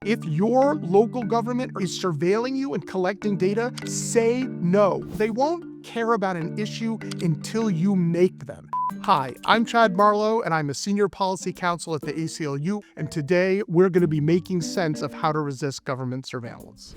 If your local government is surveilling you and collecting data, say no. They won't care about an issue until you make them. Hi, I'm Chad Marlow, and I'm a senior policy counsel at the ACLU, and today we're going to be making sense of how to resist government surveillance.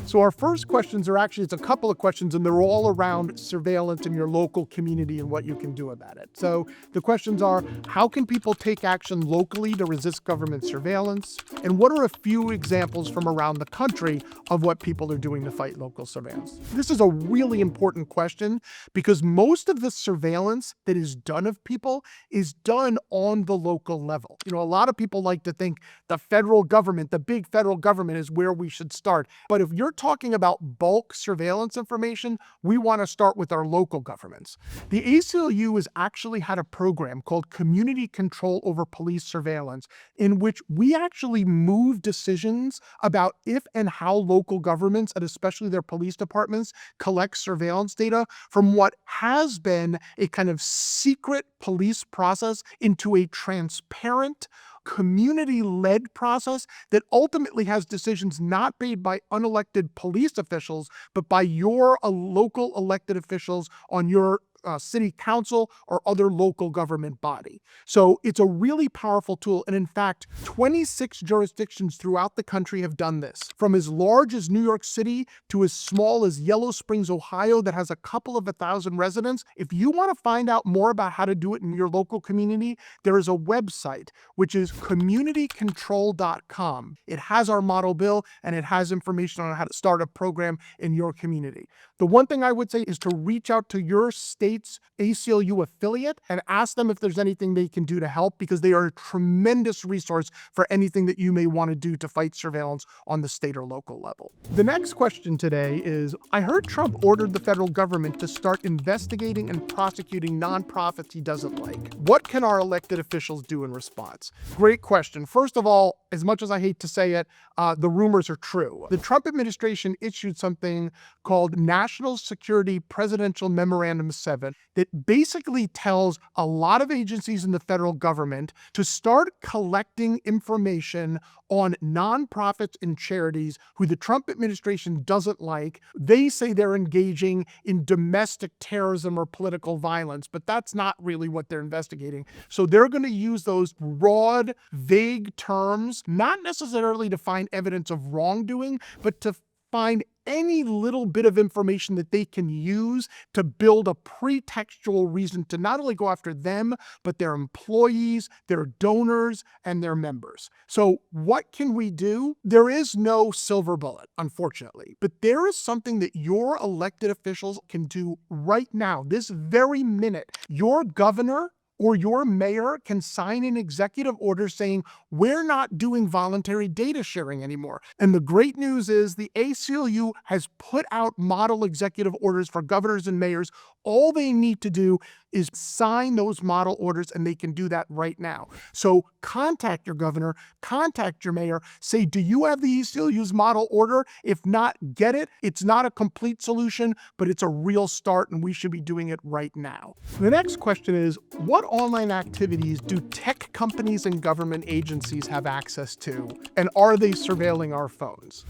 So our first questions are it's a couple of questions, and they're all around surveillance in your local community and what you can do about it. So the questions are, how can people take action locally to resist government surveillance? And what are a few examples from around the country of what people are doing to fight local surveillance? This is a really important question because most of the surveillance that is done of people is done on the local level. A lot of people like to think the federal government, the big federal government, is where we should start. But if you're talking about bulk surveillance information, we want to start with our local governments. The ACLU has actually had a program called Community Control Over Police Surveillance, in which we actually move decisions about if and how local governments, and especially their police departments, collect surveillance data from what has been a kind of secret police process into a transparent, community-led process that ultimately has decisions not made by unelected police officials, but by your local elected officials on your city council or other local government body. So it's a really powerful tool. And in fact, 26 jurisdictions throughout the country have done this, from as large as New York City to as small as Yellow Springs, Ohio, that has a couple of 1,000 residents. If you want to find out more about how to do it in your local community, there is a website, which is communitycontrol.com. It has our model bill, and it has information on how to start a program in your community. The one thing I would say is to reach out to your state's ACLU affiliate and ask them if there's anything they can do to help, because they are a tremendous resource for anything that you may want to do to fight surveillance on the state or local level. The next question today is, I heard Trump ordered the federal government to start investigating and prosecuting nonprofits he doesn't like. What can our elected officials do in response? Great question. First of all, as much as I hate to say it, the rumors are true. The Trump administration issued something called National Security Presidential Memorandum 7 that basically tells a lot of agencies in the federal government to start collecting information on nonprofits and charities who the Trump administration doesn't like. They say they're engaging in domestic terrorism or political violence, but that's not really what they're investigating. So they're going to use those broad, vague terms, not necessarily to find evidence of wrongdoing, but to find any little bit of information that they can use to build a pretextual reason to not only go after them, but their employees, their donors, and their members. So what can we do? There is no silver bullet, unfortunately, but there is something that your elected officials can do right now, this very minute. Your governor or your mayor can sign an executive order saying, we're not doing voluntary data sharing anymore. And the great news is the ACLU has put out model executive orders for governors and mayors. All they need to do is sign those model orders, and they can do that right now. So contact your governor, contact your mayor, say, do you have the ACLU's model order? If not, get it. It's not a complete solution, but it's a real start, and we should be doing it right now. The next question is, what online activities do tech companies and government agencies have access to, and are they surveilling our phones?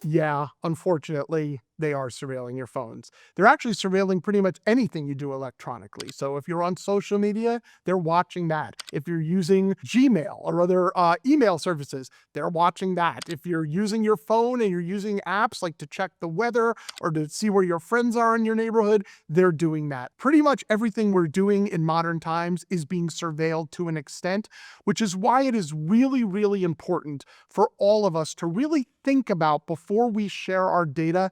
Yeah, unfortunately, they are surveilling your phones. They're actually surveilling pretty much anything you do electronically. So if you're on social media, they're watching that. If you're using Gmail or other email services, they're watching that. If you're using your phone and you're using apps like to check the weather or to see where your friends are in your neighborhood, they're doing that. Pretty much everything we're doing in modern times is being surveilled to an extent, which is why it is really, really important for all of us to really think about before we share our data.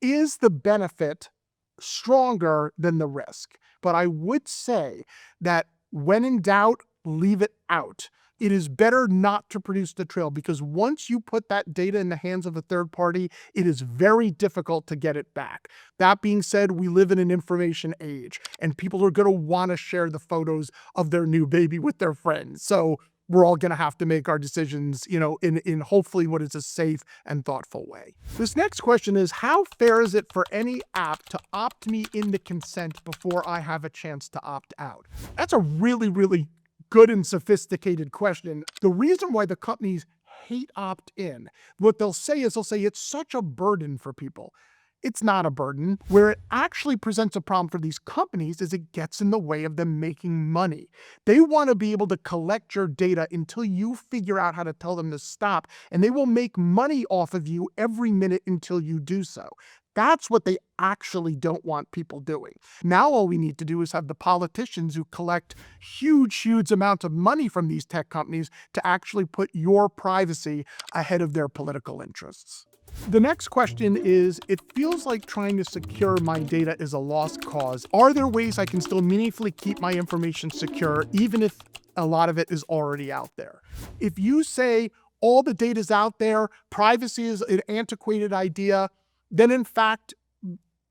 Is the benefit stronger than the risk? But I would say that when in doubt, leave it out. It is better not to produce the trail, because once you put that data in the hands of a third party, it is very difficult to get it back. That being said, we live in an information age, and people are going to want to share the photos of their new baby with their friends. So we're all going to have to make our decisions, in hopefully what is a safe and thoughtful way. This next question is, how fair is it for any app to opt me into consent before I have a chance to opt out? That's a really, really good and sophisticated question. The reason why the companies hate opt-in, what they'll say it's such a burden for people. It's not a burden. Where it actually presents a problem for these companies is it gets in the way of them making money. They want to be able to collect your data until you figure out how to tell them to stop, and they will make money off of you every minute until you do so. That's what they actually don't want people doing. Now all we need to do is have the politicians who collect huge amounts of money from these tech companies to actually put your privacy ahead of their political interests. The next question is, it feels like trying to secure my data is a lost cause. Are there ways I can still meaningfully keep my information secure, even if a lot of it is already out there? If you say all the data is out there, privacy is an antiquated idea, then in fact,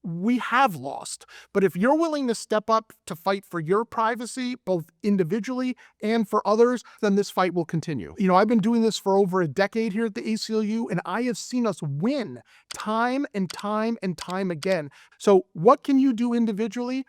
we have lost. But if you're willing to step up to fight for your privacy, both individually and for others, then this fight will continue. I've been doing this for over a decade here at the ACLU, and I have seen us win time and time again. So what can you do individually?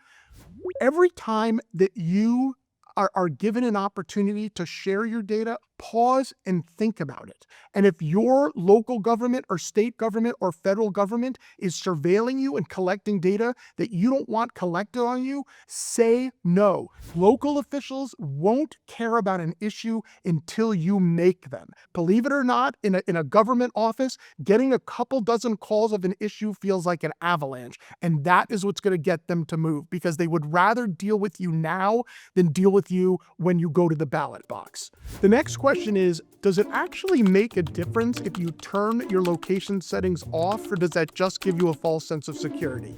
Every time that you are given an opportunity to share your data, pause and think about it. And if your local government or state government or federal government is surveilling you and collecting data that you don't want collected on you, say no. Local officials won't care about an issue until you make them. Believe it or not, in a government office, getting a couple dozen calls of an issue feels like an avalanche. And that is what's going to get them to move, because they would rather deal with you now than deal with you when you go to the ballot box. The next question is, does it actually make a difference if you turn your location settings off, or does that just give you a false sense of security?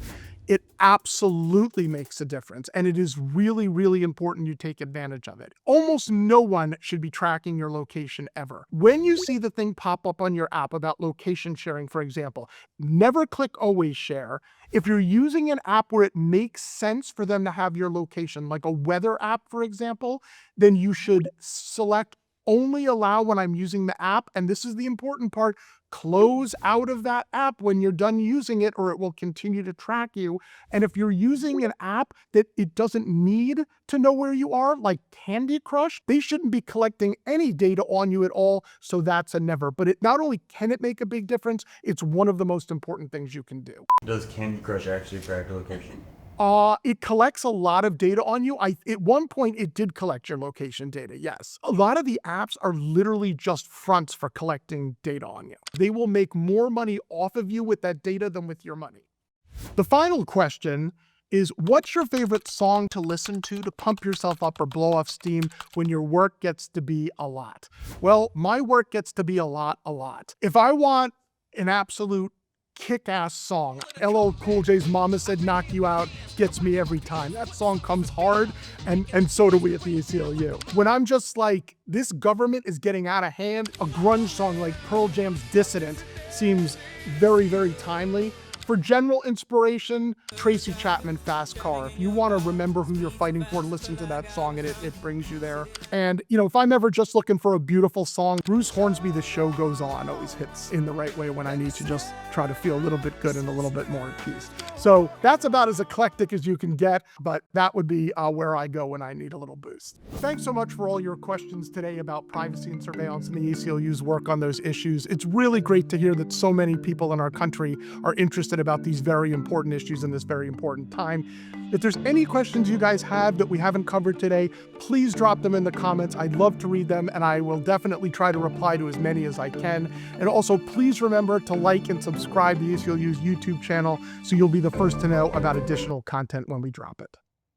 It absolutely makes a difference, and it is really important you take advantage of it. Almost no one should be tracking your location ever. When you see the thing pop up on your app about location sharing, for example, never click always share. If you're using an app where it makes sense for them to have your location, like a weather app, for example, then you should select only allow when I'm using the app, and this is the important part, close out of that app when you're done using it, or it will continue to track you. And if you're using an app that it doesn't need to know where you are, like Candy Crush, they shouldn't be collecting any data on you at all, so that's a never. But it not only can it make a big difference, it's one of the most important things you can do. Does Candy Crush actually track your location? It collects a lot of data on you. At one point, it did collect your location data, yes. A lot of the apps are literally just fronts for collecting data on you. They will make more money off of you with that data than with your money. The final question is, what's your favorite song to listen to pump yourself up or blow off steam when your work gets to be a lot? Well, my work gets to be a lot. If I want an absolute kick-ass song, LL Cool J's Mama Said Knock You Out gets me every time. That song comes hard, and so do we at the ACLU. When I'm just like, this government is getting out of hand, a grunge song like Pearl Jam's Dissident seems very timely. For general inspiration, Tracy Chapman, Fast Car. If you want to remember who you're fighting for, listen to that song, and it brings you there. And, if I'm ever just looking for a beautiful song, Bruce Hornsby, The Show Goes On, always hits in the right way when I need to just try to feel a little bit good and a little bit more at peace. So that's about as eclectic as you can get, but that would be where I go when I need a little boost. Thanks so much for all your questions today about privacy and surveillance and the ACLU's work on those issues. It's really great to hear that so many people in our country are interested about these very important issues in this very important time. If there's any questions you guys have that we haven't covered today, please drop them in the comments. I'd love to read them, and I will definitely try to reply to as many as I can. And also, please remember to like and subscribe to the ACLU's YouTube channel so you'll be the first to know about additional content when we drop it.